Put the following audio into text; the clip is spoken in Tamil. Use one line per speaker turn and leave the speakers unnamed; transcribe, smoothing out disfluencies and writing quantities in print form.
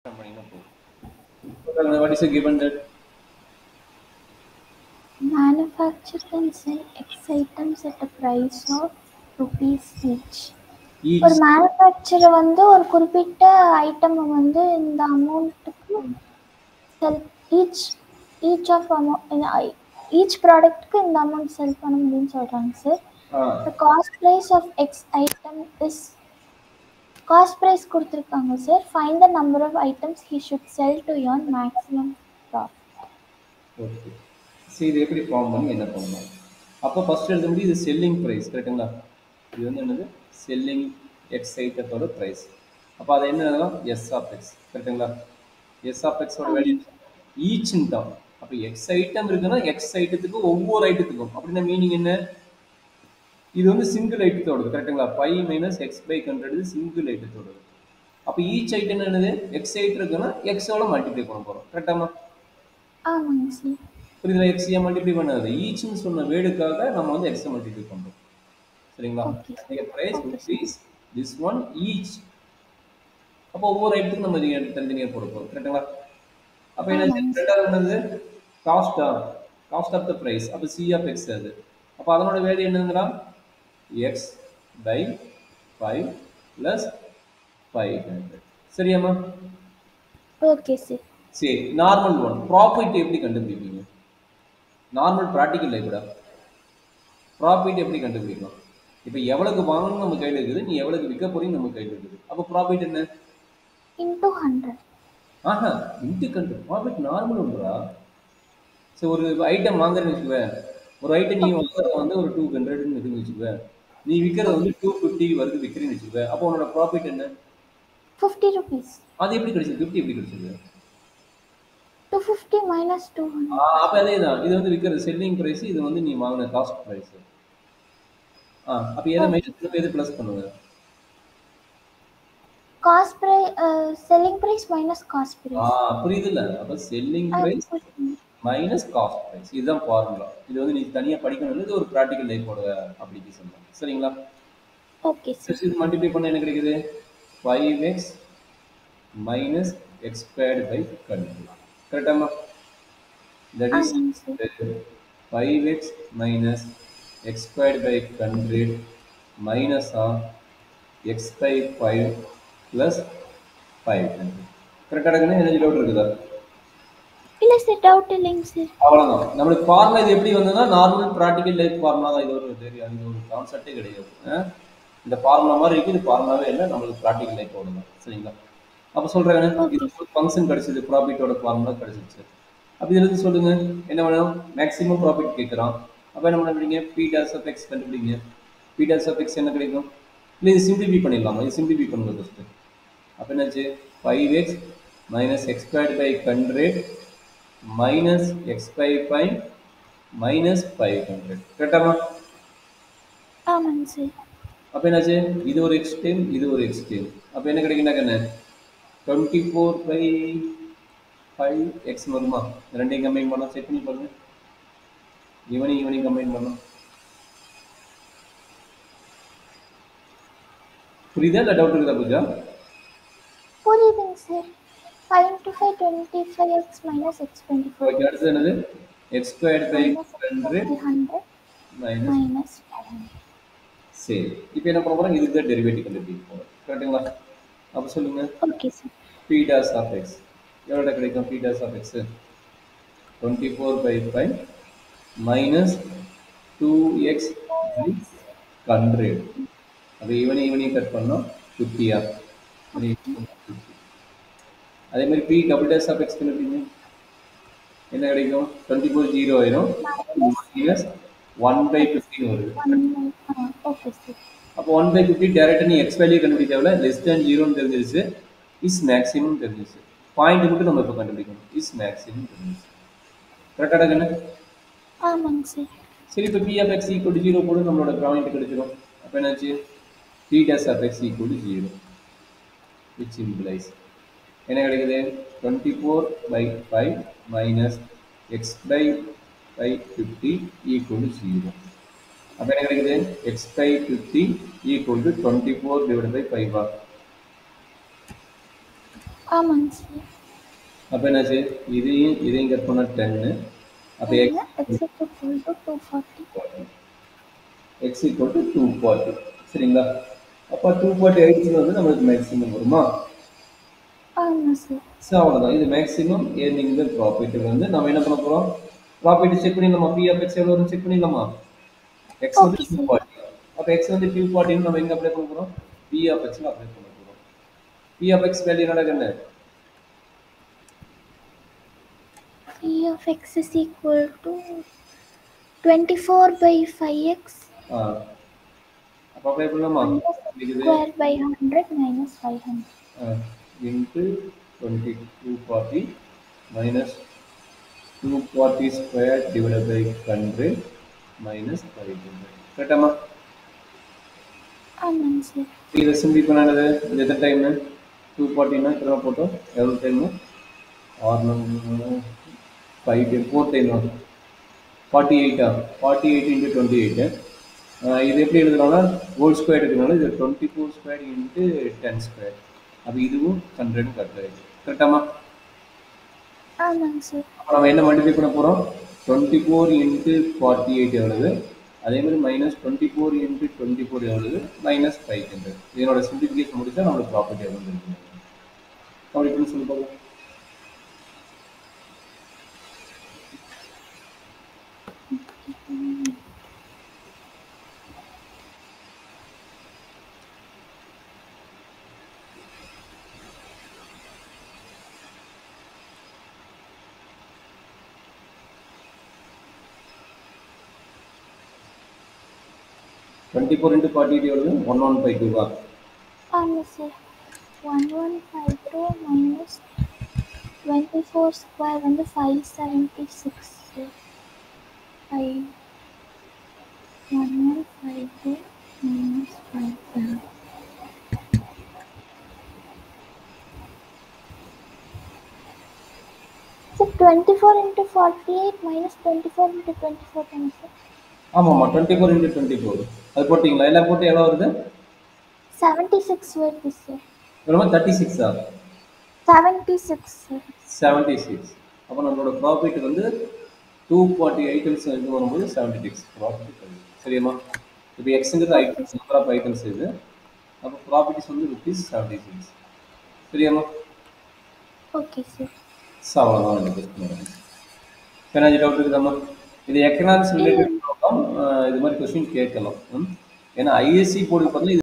What is a given that
Manufacturer can sell X items at a price of rupees each. ஒரு
each
மேனுஃபேக்சரர் வந்து ஒரு குறிப்பிட்ட ஐட்டம் வந்து இந்த அமௌண்ட்டுக்கு sell each each of amount each ப்ராடக்ட்டுக்கு இந்த அமௌண்ட் செல் பண்ண முடியும்னு சொல்கிறாங்க sir. The cost price of x item is cost price கொடுத்துருக்காங்க sir. Find the number of items he should sell to earn maximum profit.
Okay சரி இது எப்படி ஃபார்ம் பண்ணி என்ன பண்ணலாம் அப்போ ஃபர்ஸ்ட் எழுத முடியும் இது செல்லிங் ப்ரைஸ் கரெக்டுங்களா இது வந்து என்னது செல்லிங் எக்ஸ் ஐட்டத்தோட ப்ரைஸ் அப்போ அது என்ன எழுதலாம் எஸ் ஆஃப் எக்ஸ் கரெக்டுங்களா எஸ் ஆஃப் எக்ஸோட வேல்யூ ஈச்ன்னு தான் அப்போ எக்ஸ் ஐட்டம் இருக்குன்னா எக்ஸ் ஐட்டத்துக்கு ஒவ்வொரு ஐட்டத்துக்கும் அப்படின்னா மீனிங் என்ன இது வந்து சிங்கிள் ஐட்டத்தோடது கரெக்டுங்களா 5 மைனஸ் எக்ஸ் பை 100 இது சிங்கிள் ஐட்டத்தோடது அப்போ ஈச் ஐட்டம் என்னது எக்ஸ் ஐட்டம் இருக்குன்னா எக்ஸோட மல்டிப்ளை பண்ண போகிறோம் கரெக்டாமா
ஆமாங்க சார்.
புரியுதுல எக்ஸையை மல்டிப்ளை பண்ணாது ஈச்னு சொன்ன வேர்டுக்காக நம்ம வந்து எக்ஸை மல்டிப்ளை பண்ணுறோம் சரிங்களா
ஓகே சார்.
நீங்கள் price
okay sir.
Rupees this one each அப்போ ஒவ்வொரு ஐட்டத்துக்கும் நம்ம தனித்தனியாக போட போகிறோம் கரெக்டுங்களா அப்போ என்ன
ஆமாங்க சார்.
ரெண்டாவது என்னது cost cost of the price அப்போ சி ஆஃப் எக்ஸ் அது அப்போ அதனோட வேல்யூ என்னங்கிறா எக்ஸ் பை 5 ப்ளஸ் 500 சரியாம்மா
ஓகே சார்.
சரி நார்மல் ஒன் ப்ராஃபிட் எப்படி கண்டுபிடிப்பீங்க நார்மல் ப்ராக்டிக்கல் லைஃப்ல ப்ராஃபிட் எப்படி கண்டுபிடிக்கலாம் இப்போ எவ்வளவுக்கு வாங்கணும் நம்ம கையில் இருக்குது நீ எவ்வளவுக்கு விற்க போறீங்க நம்ம கையில் இருக்குது அப்போ ப்ராஃபிட் என்ன
இன்டூ 100.
ஆஹா இன்ட்டு கண்டு ப்ராஃபிட் நார்மல் ஒன்றா சரி ஒரு ஐட்டம் வாங்குறேன்னு வச்சுக்குவேன் ஒரு ஐட்டம் நீ
ஓகே
வாங்குறது வந்து ஒரு 200ன்னு இருக்குன்னு வச்சுக்குவேன் நீ விற்கிறது வந்து 250 வருது விற்கிறேன்னு வச்சுக்குவேன் அப்போ உன்னோட ப்ராஃபிட் என்ன
50 rupees.
அது எப்படி கிடைச்சது 50 எப்படி கிடைச்சது
250 minus 200.
அப்போ அதே தான் இது வந்து விற்கிறது செல்லிங் ப்ரைஸ் இது வந்து நீ வாங்கின காஸ்ட் ப்ரைஸ் அப்போ எதை
ஓகே.
மைனஸ் பண்ணி எது ப்ளஸ் பண்ணுவேன்
Cost price, selling price minus cost price.
புரியுதுல்ல அப்போ செல்லிங்
அது
ப்ரைஸ் மைனஸ் காஸ்ட் ப்ரைஸ் இதுதான் ஃபார்முலா இது வந்து நீ தனியாக படிக்கணும் இது ஒரு ப்ராக்டிக்கல் லைஃபோட அப்ளிகேஷன் தான் சரிங்களா
ஓகே சார்.
இது மல்டிப்ளை பண்ண என்ன கிடைக்குது 5x minus x squared by 100 கரெக்டாமா தட் இஸ்
ஆமாங்க sir.
5x minus x squared by 100 minus of x by 5 plus 500 கரெக்டாக இருக்குன்னா என்ன டவுட் இருக்குதா
இல்லை சார், டவுட் இல்லைங்க சார்.
அவ்வளோதான் நம்மளுக்கு ஃபார்முலா இது எப்படி வந்ததுன்னா நார்மல் ப்ராக்டிக்கல் லைஃப் ஃபார்முலா தான் இது ஒரு தெரியும் இது ஒரு கான்செப்டே கிடையாது இந்த ஃபார்முலா மாதிரி இருக்குது இது ஃபார்முலாவே இல்லை நம்மளுக்கு ப்ராக்டிக்கல் லைஃப் ஓடணும் சரிங்களா அப்போ சொல்கிறேன் இது ஃபங்க்ஷன் கிடச்சிது ப்ராஃபிட்டோட ஃபார்முலா கிடச்சிருச்சு அப்போ இதுலேருந்து சொல்லுங்க என்ன வேணும் மேக்ஸிமம் ப்ராஃபிட் கேட்குறான் அப்போ என்ன பண்ணுறீங்க பி டாஸ் ஆஃப் எக்ஸ் கண்டுபிடிங்க பி டாஸ் ஆஃப் எக்ஸ் என்ன கிடைக்கும் இல்லை இது சிம்பிளிஃபை பண்ணிடலாமா இது சிம்பிளிஃபை பண்ணுங்க ஃபஸ்ட்டு அப்போ என்னாச்சு 5x minus x squared by 100 minus x by 5 minus 500 கரெக்டாமா
ஆமாங்க சார்.
அப்போ என்னாச்சு இது ஒரு எக்ஸ்டென் இது ஒரு எக்ஸ்டென் அப்போ என்ன கிடைக்குன்னாக்க என்ன 24 பை 5 எக்ஸ் வருமா ரெண்டையும் கம்பைன் பண்ணோம் செக் பண்ணி பாருங்க இவனையும் கம்பைன் பண்ணோம் புரியுதா இல்லை டவுட் இருக்குதா பூஜா
புரியுதுங்க sir. 5 into 5 25x minus x 24
okay அடுத்தது என்னது x squared by
minus x
100
100
minus
minus 500.
சரி இப்போ என்ன பண்ண போகிறோம் இதுக்கு தான் டெரிவேட்டிவ் கண்டுபிடிக்க போகிறோம் கரெக்டுங்களா அப்போ சொல்லுங்க
okay sir.
P dash of x எவ்வளோ கிடைக்கும் P dash of x 24 by 5 minus 2x by 100 அப்போ இவனையும் கட் பண்ணோம் 50 அதே மாதிரி P double dash of x கண்டுபிடிங்க என்ன கிடைக்கும் 24 ஜீரோ ஆயிரும் மைனஸ் 1 பை 15 வருது
ஓகே சார்.
அப்போ 1 பை 50 டேரெக்டாக நீ எக்ஸ் வேல்யூ கண்டுபிடிக்க தேவையில்ல லெஸ் தேன் ஜீரோன்னு தெரிஞ்சிருச்சு இஸ் மேக்ஸிமம் தெரிஞ்சிருச்சு பாயிண்ட் மட்டும் நம்ம இப்போ கண்டுபிடிக்கணும் இஸ் மேக்ஸிமம் தெரிஞ்சிருச்சு கரெக்டாக என்ன
ஆமாங்க சார்.
சரி இப்போ P of x equal to zero போட்டு நம்மளோட பாயிண்ட் கிடைச்சிடும் அப்போ என்னாச்சு P dash of x equal to zero which implies என்ன கிடைக்குது 24 by 5 minus x by 50 equal to zero அப்போ என்ன கிடைக்குது x by 50 equal to 24 divide by 5 ஆர்
ஆமாங்க சார்.
அப்போ என்னாச்சு, இதையும் கட் பண்ணால் 10. அப்போ
x equal to 240.
X equal to 240. சரிங்களா? அப்போ 240 ஆயிடுச்சுன்னு வந்து நம்மளுக்கு மேக்ஸிமம் வருமா?
ஆமாம் சார்.
ஸோ அவ்வளோதான். இது மேக்ஸிமம் ஏர்னிங் த ப்ராஃபிட் வந்து நம்ம என்ன பண்ண போகிறோம், ப்ராஃபிட் செக் பண்ணிடலாமா, பி ஆஃப் எக்ஸ் எவ்வளோ வரும்னு செக் பண்ணிடலாமா. எக்ஸ் வந்து
ஓகே சார்.
240. அப்போ எக்ஸ் வந்து 240 நம்ம எங்கே அப்ளை பண்ண போகிறோம், பி ஆஃப் எக்ஸில் அப்ளை பண்ண போகிறோம். பி ஆஃப் எக்ஸ் வேல்யூ என்னடா கண்ணு,
p of x is equal to 24 by 5x
அப்போ அப்ளை பண்ணலாமா,
square by 100 minus 500.
Into 240 minus 240 square divide by 100 minus 500. கரெக்டாமா?
ஆமாங்க சார்.
இதை சிம்பிள் பண்ணானது இது எத்தனை டைமு, 240னா திரும்ப போட்டோம் எவ்வளோ டைமு, 5 டைம் 4 டைம் 48 48 இன்ட்டு 28. இது எப்படி எழுதுனாலும் ஹோல் ஸ்கொயர் எடுக்கிறனால இது 24 ஸ்கொயர் இன்ட்டு 10 ஸ்கொயர். அப்போ இதுவும் 100 கட் ஆகிடுச்சு. கரெக்டாமா?
ஆமாங்க சார்.
அப்போ நம்ம என்ன மல்டிப்ளை பண்ண போகிறோம், 24 இன்ட்டு 48 எவ்வளவு, அதே மாதிரி மைனஸ் 24 இன்ட்டு 24 எவ்வளவு, மைனஸ் 500. இதனோட சிம்பிளிஃபிகேஷன் முடிச்சா நம்மளுக்கு ப்ராஃபிட் எவ்வளோ இருக்கு அப்படி பண்ணி சொல்லி பார்க்கலாம். டுவெண்ட்டி ஃபோர் இன்ட்டு 48 எவ்வளவு, 1152
ஆமாம் சார். 1152 மைனஸ் 24 ஸ்கொயர் வந்து 576. 1152 minus 570. So 24 into 48 minus 24 into 24 தானே சார்?
ஆமாம்மா, 24 இன்ட்டு 24 அது போட்டிங்களா, எல்லாம் போட்டு எவ்வளோ வருது,
76 வருது சார்.
எவ்வளோ, 36
76 சார்.
76. அப்போ நம்மளோட ப்ராஃபிட் வந்து 240 ஐட்டம்ஸ் இது வரும்போது 76 ப்ராஃபிட் வருது. சரியாம்மா? இப்போ எக்ஸுங்கிறது ஐட்டம்ஸ், நம்பர் ஆஃப் ஐட்டம்ஸ் இது. அப்போ ப்ராஃபிட்ஸ் வந்து ₹76. சரியாம்மா?
Okay sir.
அவ்வளோதான் எனக்கு பெனாஜி டவுட் இருக்குதாம்மா. இது எக்கனாமிக்ஸ் ரிலேட்டட் ப்ராப்ளம், இது மாதிரி கொஸ்டின் கேட்கலாம். ஏன்னா ஐஎஸ்சி போர்டுக்கு பார்த்தீங்கன்னா